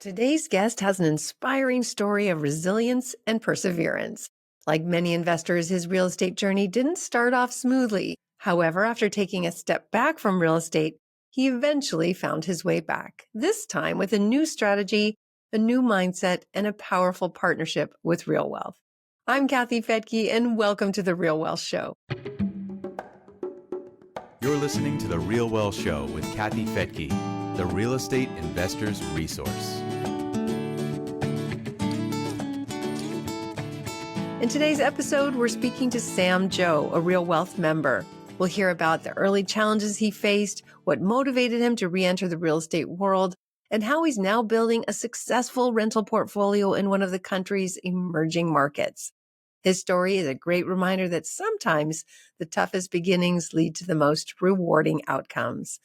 Today's guest has an inspiring story of resilience and perseverance. Like many investors, his real estate journey didn't start off smoothly. However, after taking a step back from real estate, he eventually found his way back, this time with a new strategy, a new mindset, and a powerful partnership with RealWealth. I'm Kathy Fettke, and welcome to the RealWealth Show. You're listening to The RealWealth Show with Kathy Fettke, the real estate investor's resource. In today's episode, we're speaking to Sam Joe, a RealWealth member. We'll hear about the early challenges he faced, what motivated him to re-enter the real estate world, and how he's now building a successful rental portfolio in one of the country's emerging markets. His story is a great reminder that sometimes the toughest beginnings lead to the most rewarding outcomes.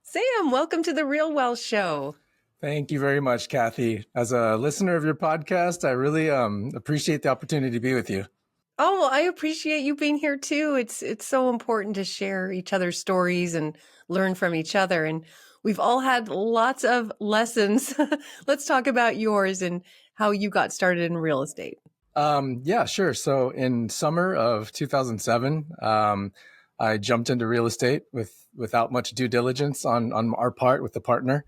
Sam, welcome to the RealWealth Show. Thank you very much, Kathy. As a listener of your podcast, I really appreciate the opportunity to be with you. Oh, well, I appreciate you being here too. It's so important to share each other's stories and learn from each other. And we've all had lots of lessons. Let's talk about yours and how you got started in real estate. Yeah, sure. So in summer of 2007, I jumped into real estate without much due diligence on our part with the partner.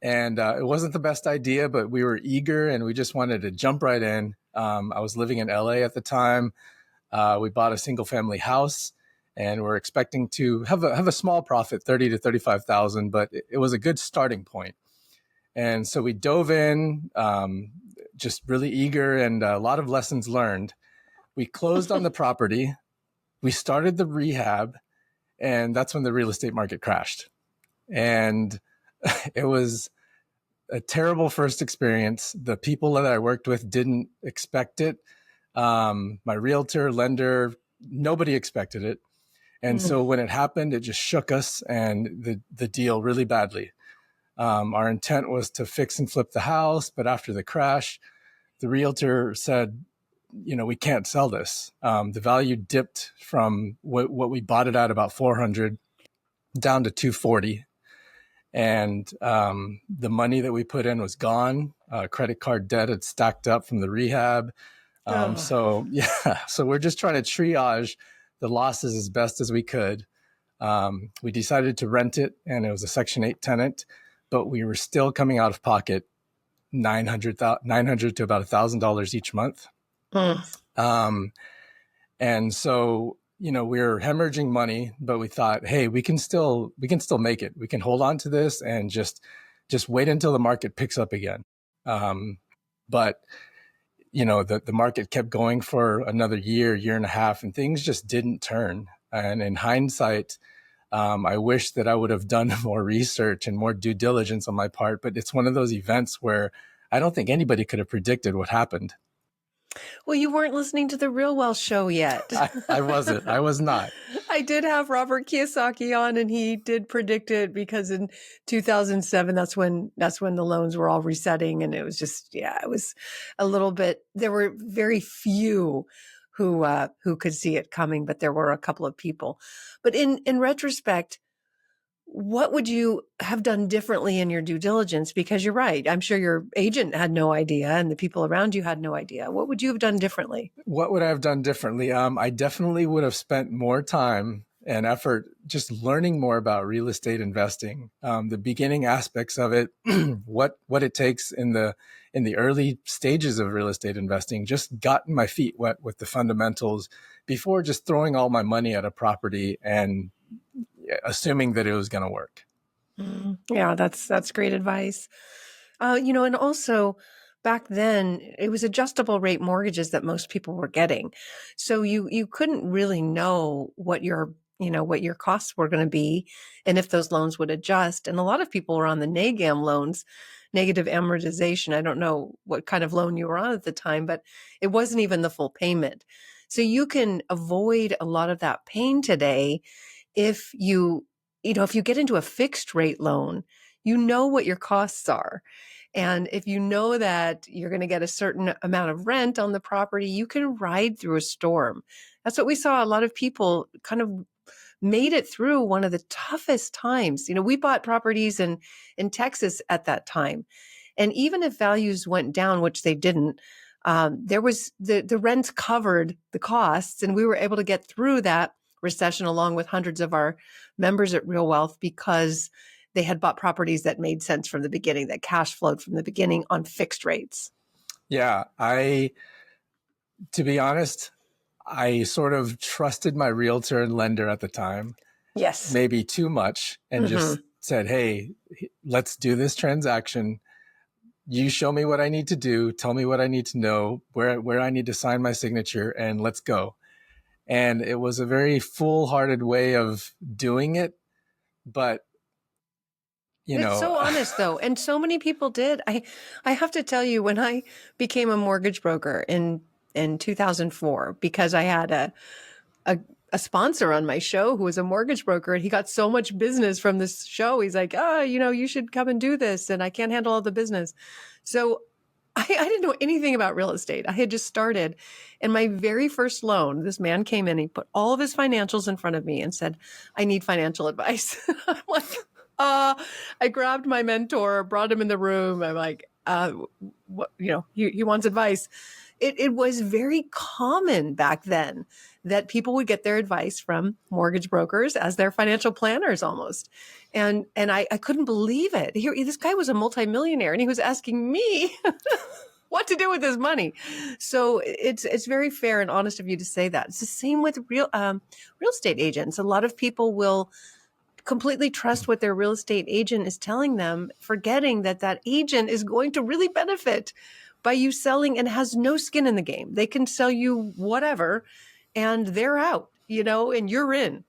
And it wasn't the best idea, but we were eager and we just wanted to jump right in. I was living in LA at the time. We bought a single family house and we're expecting to have a small profit, 30 to 35,000, but it was a good starting point. And so we dove in, just really eager and a lot of lessons learned. We closed on the property. We started the rehab, and that's when the real estate market crashed. And it was a terrible first experience. The people that I worked with didn't expect it. My realtor, lender, nobody expected it. And so when it happened, it just shook us and the deal really badly. Our intent was to fix and flip the house, but after the crash, the realtor said, we can't sell this. The value dipped from what we bought it at, about 400, down to 240. And the money that we put in was gone. Credit card debt had stacked up from the rehab. So we're just trying to triage the losses as best as we could. We decided to rent it, and it was a Section 8 tenant, but we were still coming out of pocket $900 to about $1,000 each month. And so we were hemorrhaging money, but we thought, hey, we can still make it. We can hold on to this and just wait until the market picks up again. But the market kept going for another year and a half, and things just didn't turn. And in hindsight, I wish that I would have done more research and more due diligence on my part, but it's one of those events where I don't think anybody could have predicted what happened. Well, you weren't listening to the RealWealth Show yet. I wasn't. I was not. I did have Robert Kiyosaki on, and he did predict it because in 2007, that's when the loans were all resetting, and it was just, it was a little bit. There were very few who could see it coming, but there were a couple of people. But in retrospect, what would you have done differently in your due diligence? Because you're right. I'm sure your agent had no idea and the people around you had no idea. What would you have done differently? What would I have done differently? I definitely would have spent more time and effort just learning more about real estate investing, the beginning aspects of it, what it takes in the early stages of real estate investing, just gotten my feet wet with the fundamentals before just throwing all my money at a property and assuming that it was going to work. Yeah, that's great advice. And also back then it was adjustable rate mortgages that most people were getting. So you couldn't really know what your costs were going to be and if those loans would adjust. And a lot of people were on the NAGAM loans, negative amortization. I don't know what kind of loan you were on at the time, but it wasn't even the full payment. So you can avoid a lot of that pain today if you get into a fixed rate loan, you know what your costs are. And if you know that you're going to get a certain amount of rent on the property, you can ride through a storm. That's what we saw. A lot of people kind of made it through one of the toughest times. We bought properties in Texas at that time. And even if values went down, which they didn't, there was the rents covered the costs, and we were able to get through that recession along with hundreds of our members at Real Wealth because they had bought properties that made sense from the beginning, that cash flowed from the beginning on fixed rates. Yeah, to be honest, I sort of trusted my realtor and lender at the time, Yes. maybe too much, and just said, hey, let's do this transaction. You show me what I need to do, tell me what I need to know, where I need to sign my signature, and let's go. And it was a very foolhardy way of doing it, but It's so honest though, and so many people did. I have to tell you, when I became a mortgage broker in 2004, because I had a sponsor on my show who was a mortgage broker, and he got so much business from this show. He's like, you should come and do this, and I can't handle all the business. So I didn't know anything about real estate. I had just started. And my very first loan, this man came in, he put all of his financials in front of me and said, I need financial advice. I'm like, I grabbed my mentor, brought him in the room. I'm like, he wants advice. It was very common back then that people would get their advice from mortgage brokers as their financial planners almost. And I couldn't believe it. This guy was a multimillionaire and he was asking me what to do with his money. So it's very fair and honest of you to say that. It's the same with real estate agents. A lot of people will completely trust what their real estate agent is telling them, forgetting that agent is going to really benefit by you selling and has no skin in the game. They can sell you whatever and they're out, and you're in,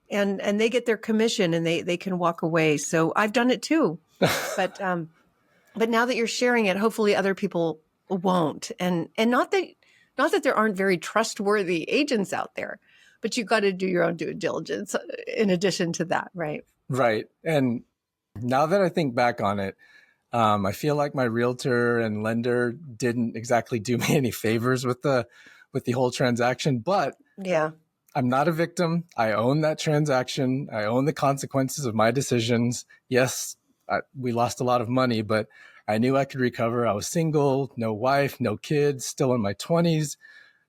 and they get their commission and they can walk away. So I've done it too. But now that you're sharing it, hopefully other people won't. And not that there aren't very trustworthy agents out there, but you got to do your own due diligence in addition to that, right? Right. And now that I think back on it, I feel like my realtor and lender didn't exactly do me any favors with the whole transaction, but yeah, I'm not a victim. I own that transaction. I own the consequences of my decisions. Yes, we lost a lot of money, but I knew I could recover. I was single, no wife, no kids, still in my 20s.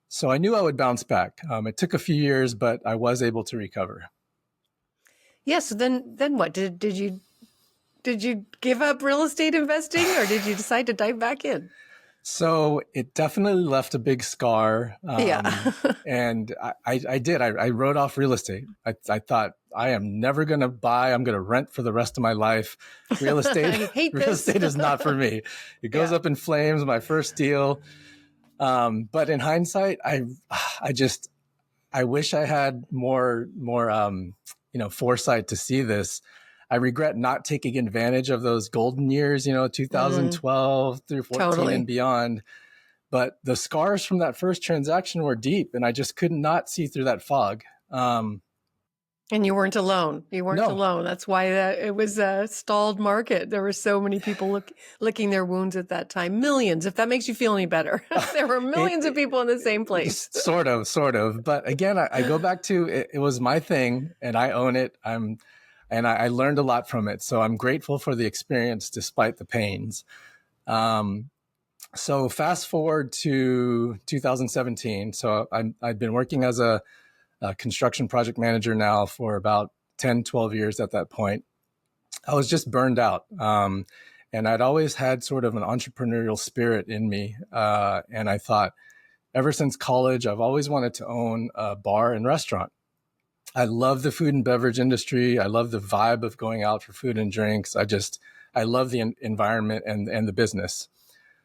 So I knew I would bounce back. It took a few years, but I was able to recover. Yeah. So then what? Did you give up real estate investing, or did you decide to dive back in? So it definitely left a big scar. Yeah. And I did. I wrote off real estate. I thought, I am never going to buy. I'm going to rent for the rest of my life. Real estate, I hate real this. estate is not for me. It goes up in flames. My first deal. But in hindsight, I wish I had more foresight to see this. I regret not taking advantage of those golden years, 2012 through 14 Totally. and beyond. But the scars from that first transaction were deep, and I just could not see through that fog. And you weren't alone. You weren't alone. That's why it was a stalled market. There were so many people licking their wounds at that time. Millions, if that makes you feel any better. There were millions of people in the same place. Sort of. But again, I go back to it was my thing, and I own it. And I learned a lot from it. So I'm grateful for the experience despite the pains. So fast forward to 2017. So I've been working as a construction project manager now for about 10, 12 years at that point. I was just burned out. And I'd always had sort of an entrepreneurial spirit in me. And I thought, ever since college, I've always wanted to own a bar and restaurant. I love the food and beverage industry. I love the vibe of going out for food and drinks. I love the environment and the business.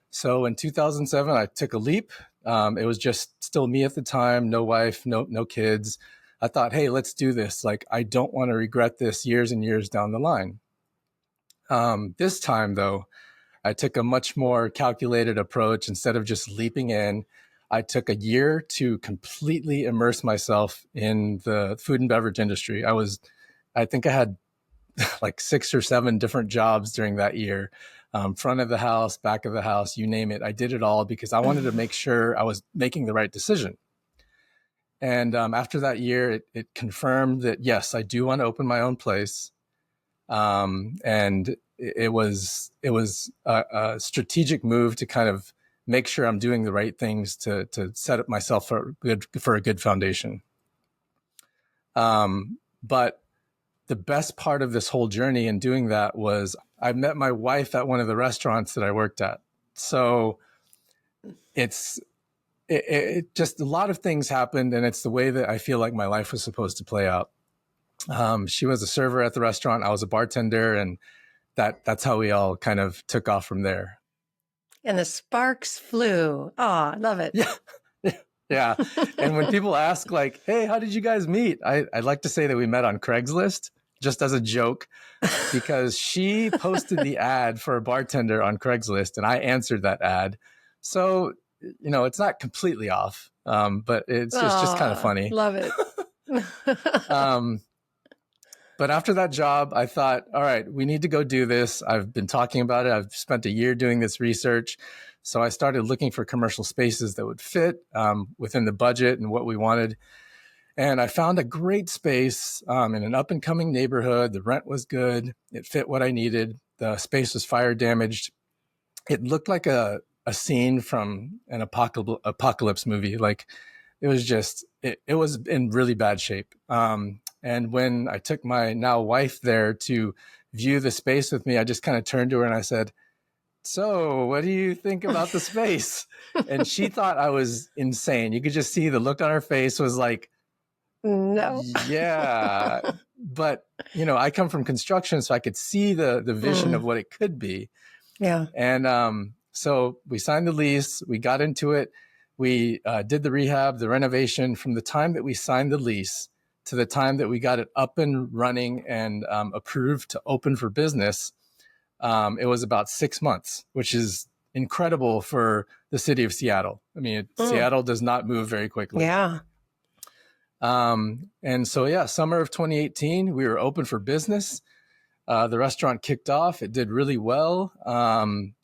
So in 2007, I took a leap. It was just still me at the time, no wife, no kids. I thought, hey, let's do this. Like, I don't want to regret this years and years down the line. This time, though, I took a much more calculated approach. Instead of just leaping in, I took a year to completely immerse myself in the food and beverage industry. I think I had like 6 or 7 different jobs during that year. Front of the house, back of the house, you name it. I did it all because I wanted to make sure I was making the right decision. And after that year, it confirmed that, yes, I do want to open my own place. And it was a strategic move to kind of make sure I'm doing the right things to set up myself for a good foundation. But the best part of this whole journey in doing that was I met my wife at one of the restaurants that I worked at. So it just a lot of things happened, and it's the way that I feel like my life was supposed to play out. She was a server at the restaurant. I was a bartender, and that's how we all kind of took off from there. And the sparks flew. Oh, I love it. Yeah. Yeah. And when people ask like, hey, how did you guys meet? I'd like to say that we met on Craigslist just as a joke, because she posted the ad for a bartender on Craigslist and I answered that ad. So, it's not completely off, but it's just kind of funny. Love it. But after that job, I thought, all right, we need to go do this. I've been talking about it. I've spent a year doing this research. So I started looking for commercial spaces that would fit within the budget and what we wanted. And I found a great space in an up and coming neighborhood. The rent was good. It fit what I needed. The space was fire damaged. It looked like a scene from an apocalypse movie. Like it was just, it was in really bad shape. And when I took my now wife there to view the space with me, I just kind of turned to her and I said, so what do you think about the space? And she thought I was insane. You could just see the look on her face was like, no. Yeah. But, I come from construction, so I could see the vision of what it could be. Yeah. And so we signed the lease. We got into it. We did the rehab, the renovation. From the time that we signed the lease to the time that we got it up and running and approved to open for business, it was about 6 months, which is incredible for the city of Seattle. I mean, Seattle does not move very quickly. Yeah. And so, summer of 2018, we were open for business. The restaurant kicked off. It did really well.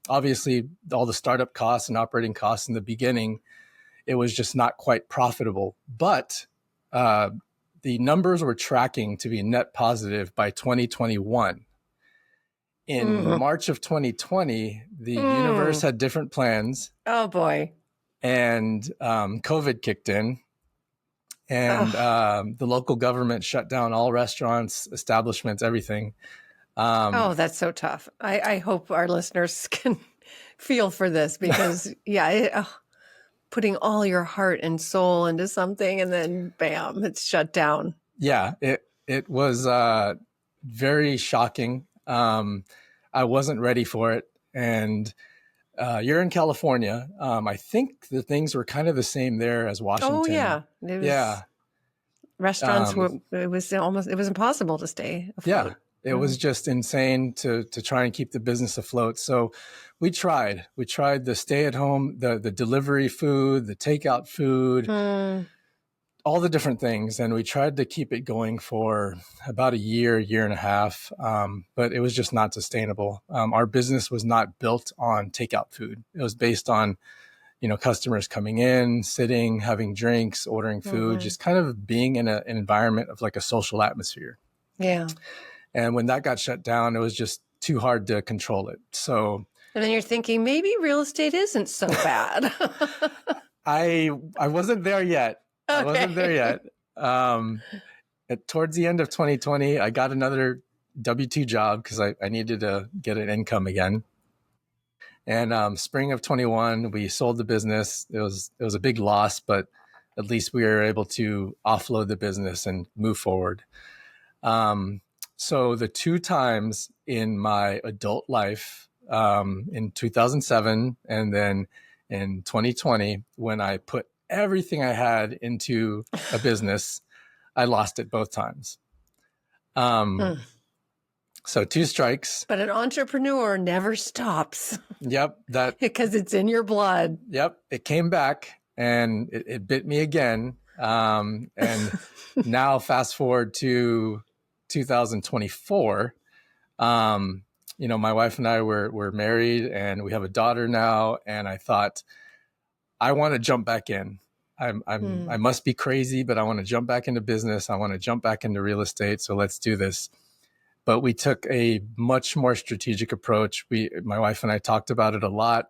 Obviously, all the startup costs and operating costs in the beginning, it was just not quite profitable. But the numbers were tracking to be net positive by 2021. In March of 2020, the universe had different plans. Oh, boy. And COVID kicked in. And the local government shut down all restaurants, establishments, everything. That's so tough. I hope our listeners can feel for this because, putting all your heart and soul into something and then, bam, it's shut down. Yeah, it was very shocking. I wasn't ready for it. And you're in California. I think the things were kind of the same there as Washington. Oh, yeah. Restaurants it was impossible to stay afloat. Yeah. It was just insane to try and keep the business afloat. So we tried the stay at home, the delivery food, the takeout food, all the different things. And we tried to keep it going for about a year and a half. But it was just not sustainable. Our business was not built on takeout food. It was based on, customers coming in, sitting, having drinks, ordering food, just kind of being in an environment of like a social atmosphere. Yeah. And when that got shut down, it was just too hard to control it. So, and then you're thinking maybe real estate isn't so bad. I wasn't there yet. Okay. I wasn't there yet. Towards the end of 2020, I got another W-2 job because I needed to get an income again. And spring of 21, we sold the business. It was a big loss, but at least we were able to offload the business and move forward. So the two times in my adult life, in 2007 and then in 2020, when I put everything I had into a business, I lost it both times. So 2 strikes. But an entrepreneur never stops. Yep. Because it's in your blood. Yep. It came back and it bit me again. And now fast forward to 2024, my wife and I were married and we have a daughter now. And I thought, I want to jump back in. I must be crazy, but I want to jump back into business. I want to jump back into real estate. So let's do this. but we took a much more strategic approach. My wife and I talked about it a lot,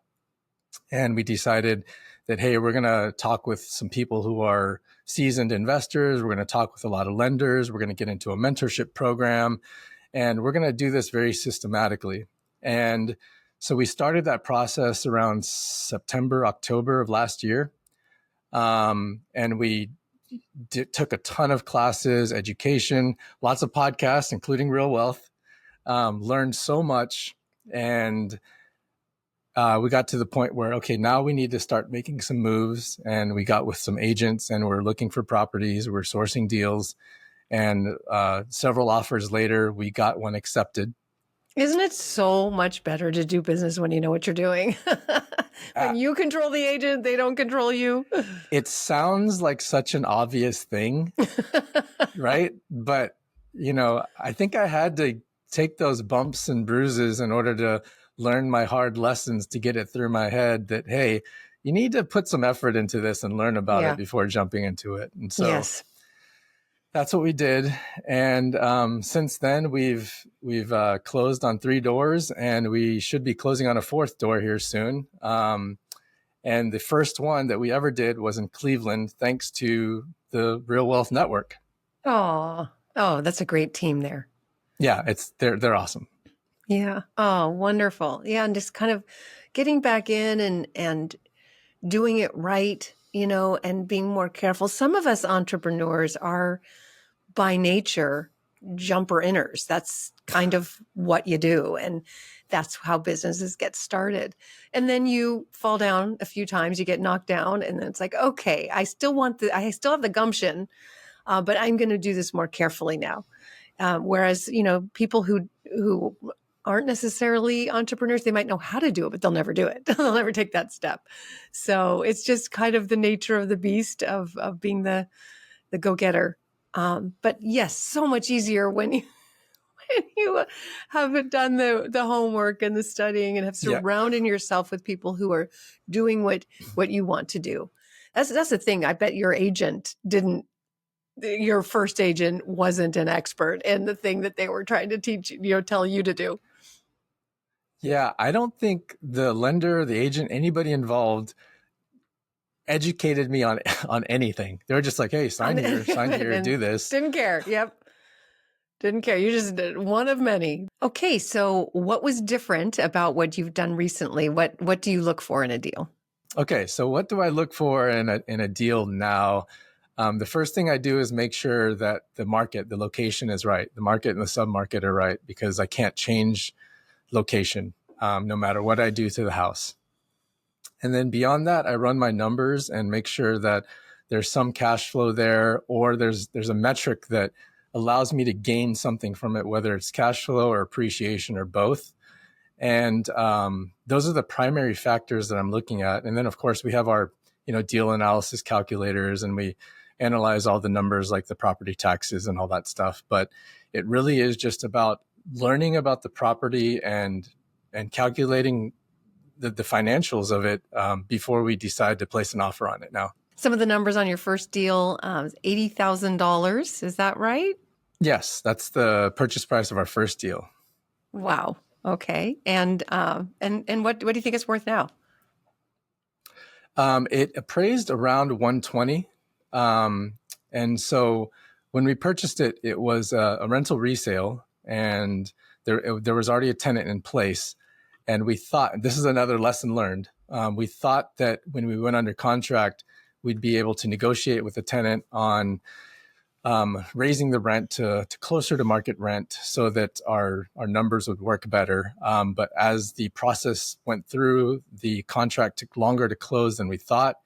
and we decided that, hey, we're going to talk with some people who are seasoned investors. We're going to talk with a lot of lenders. We're going to get into a mentorship program, and we're going to do this very systematically. And so we started that process around September, October of last year. And we took a ton of classes, education, lots of podcasts, including RealWealth, learned so much. And we got to the point where, okay, now we need to start making some moves. And we got with some agents, and we're looking for properties. We're sourcing deals. And several offers later, we got one accepted. Isn't it so much better to do business when you know what you're doing? When you control the agent, they don't control you. It sounds like such an obvious thing, right? But, I think I had to take those bumps and bruises in order to learn my hard lessons to get it through my head that, hey, you need to put some effort into this and learn about it before jumping into it. And so yes. That's what we did. And since then, we've closed on 3 doors, and we should be closing on a 4th door here soon. And the first one that we ever did was in Cleveland, thanks to the RealWealth Network. Oh, that's a great team there. Yeah, they're awesome. Yeah. Oh, wonderful. Yeah, and just kind of getting back in and doing it right, and being more careful. Some of us entrepreneurs are by nature jumper inners. That's kind of what you do. And that's how businesses get started. And then you fall down a few times, you get knocked down, and then it's like, okay, I still have the gumption, but I'm going to do this more carefully now. Whereas, people who aren't necessarily entrepreneurs, they might know how to do it, but they'll never do it. They'll never take that step. So it's just kind of the nature of the beast of being the go-getter. But yes, so much easier when you have done the homework and the studying and have surrounded yourself with people who are doing what you want to do. That's the thing. I bet your first agent wasn't an expert in the thing that they were trying to teach, tell you to do. Yeah, I don't think the lender, the agent, anybody involved educated me on anything. They were just like, hey, sign here, do this. Didn't care. Yep. Didn't care. You just did one of many. Okay, so what was different about what you've done recently? What do you look for in a deal? Okay, so what do I look for in a deal now? The first thing I do is make sure that the location is right. The market and the submarket are right, because I can't change location no matter what I do to the house. And then beyond that, I run my numbers and make sure that there's some cash flow there, or there's a metric that allows me to gain something from it, whether it's cash flow or appreciation or both. And those are the primary factors that I'm looking at. And then, of course, we have our deal analysis calculators, and we analyze all the numbers like the property taxes and all that stuff. But it really is just about learning about the property and calculating the financials of it before we decide to place an offer on it now. Some of the numbers on your first deal, $80,000. Is that right? Yes, that's the purchase price of our first deal. Wow. Okay. And what do you think it's worth now? It appraised around 120. And so when we purchased it, it was a rental resale, and there was already a tenant in place. And we thought, this is another lesson learned. We thought that when we went under contract, we'd be able to negotiate with the tenant on raising the rent to closer to market rent so that our numbers would work better. But as the process went through, the contract took longer to close than we thought,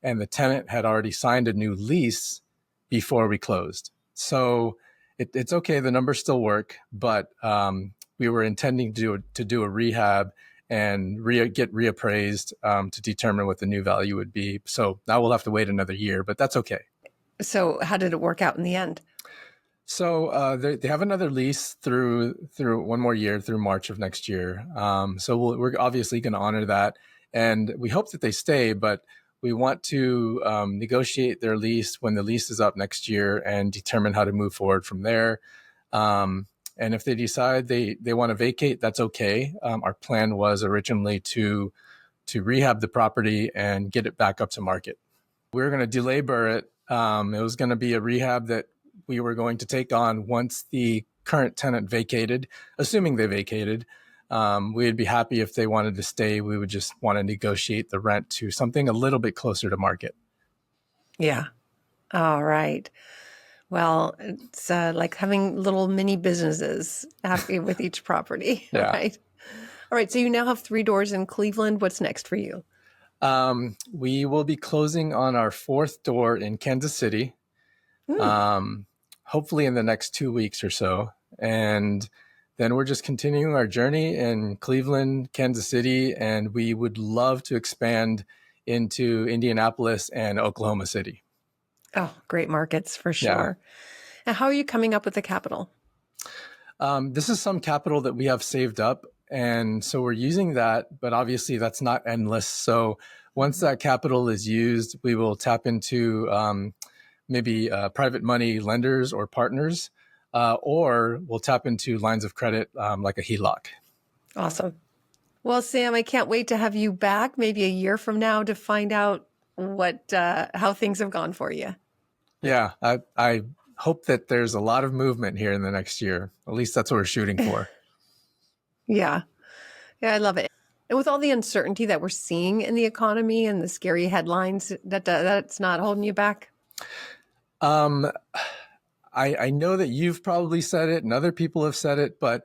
and the tenant had already signed a new lease before we closed. So it's okay, the numbers still work, but we were intending to do a rehab and get reappraised to determine what the new value would be. So now we'll have to wait another year, but that's okay. So how did it work out in the end? So they have another lease through one more year, through March of next year. So we're obviously going to honor that, and we hope that they stay, but we want to negotiate their lease when the lease is up next year and determine how to move forward from there. And if they decide they want to vacate, that's okay. Our plan was originally to rehab the property and get it back up to market. We were going to delabor it. It was going to be a rehab that we were going to take on once the current tenant vacated, assuming they vacated. We'd be happy if they wanted to stay. We would just want to negotiate the rent to something a little bit closer to market. Yeah. All right. Well, it's like having little mini businesses happy with each property, Yeah. right? All right. So you now have 3 doors in Cleveland. What's next for you? We will be closing on our 4th door in Kansas City, hopefully in the next 2 weeks or so. And then we're just continuing our journey in Cleveland, Kansas City, and we would love to expand into Indianapolis and Oklahoma City. Oh, great markets for sure. Yeah. And how are you coming up with the capital? This is some capital that we have saved up. And so we're using that, but obviously that's not endless. So once that capital is used, we will tap into maybe private money lenders or partners, or we'll tap into lines of credit like a HELOC. Awesome. Well, Sam, I can't wait to have you back maybe a year from now to find out how things have gone for you. Yeah, I hope that there's a lot of movement here in the next year. At least that's what we're shooting for. Yeah. Yeah, I love it. And with all the uncertainty that we're seeing in the economy and the scary headlines, that's not holding you back? I know that you've probably said it and other people have said it, but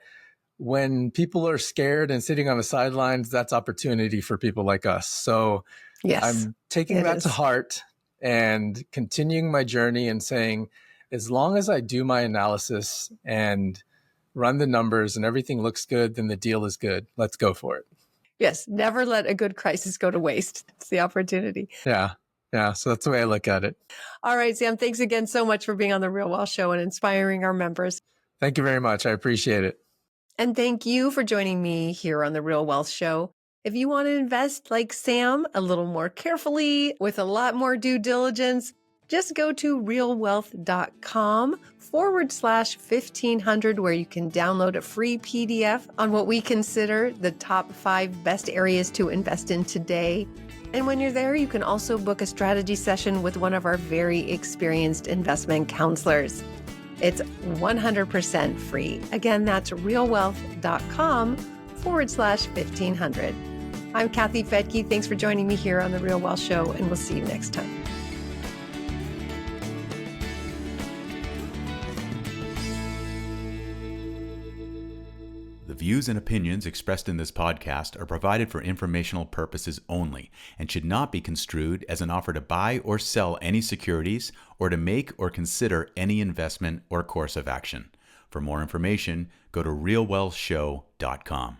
when people are scared and sitting on the sidelines, that's opportunity for people like us. So yes, I'm taking that to heart and continuing my journey and saying, as long as I do my analysis and run the numbers and everything looks good, then the deal is good. Let's go for it. Yes. Never let a good crisis go to waste. It's the opportunity. Yeah. Yeah. So that's the way I look at it. All right, Sam, thanks again so much for being on the Real Wealth Show and inspiring our members. Thank you very much. I appreciate it. And thank you for joining me here on the Real Wealth Show. If you want to invest like Sam a little more carefully with a lot more due diligence, just go to realwealth.com/1500 where you can download a free PDF on what we consider the top 5 best areas to invest in today. And when you're there, you can also book a strategy session with one of our very experienced investment counselors. It's 100% free. Again, that's realwealth.com/1500. I'm Kathy Fettke. Thanks for joining me here on The Real Wealth Show, and we'll see you next time. The views and opinions expressed in this podcast are provided for informational purposes only and should not be construed as an offer to buy or sell any securities or to make or consider any investment or course of action. For more information, go to realwealthshow.com.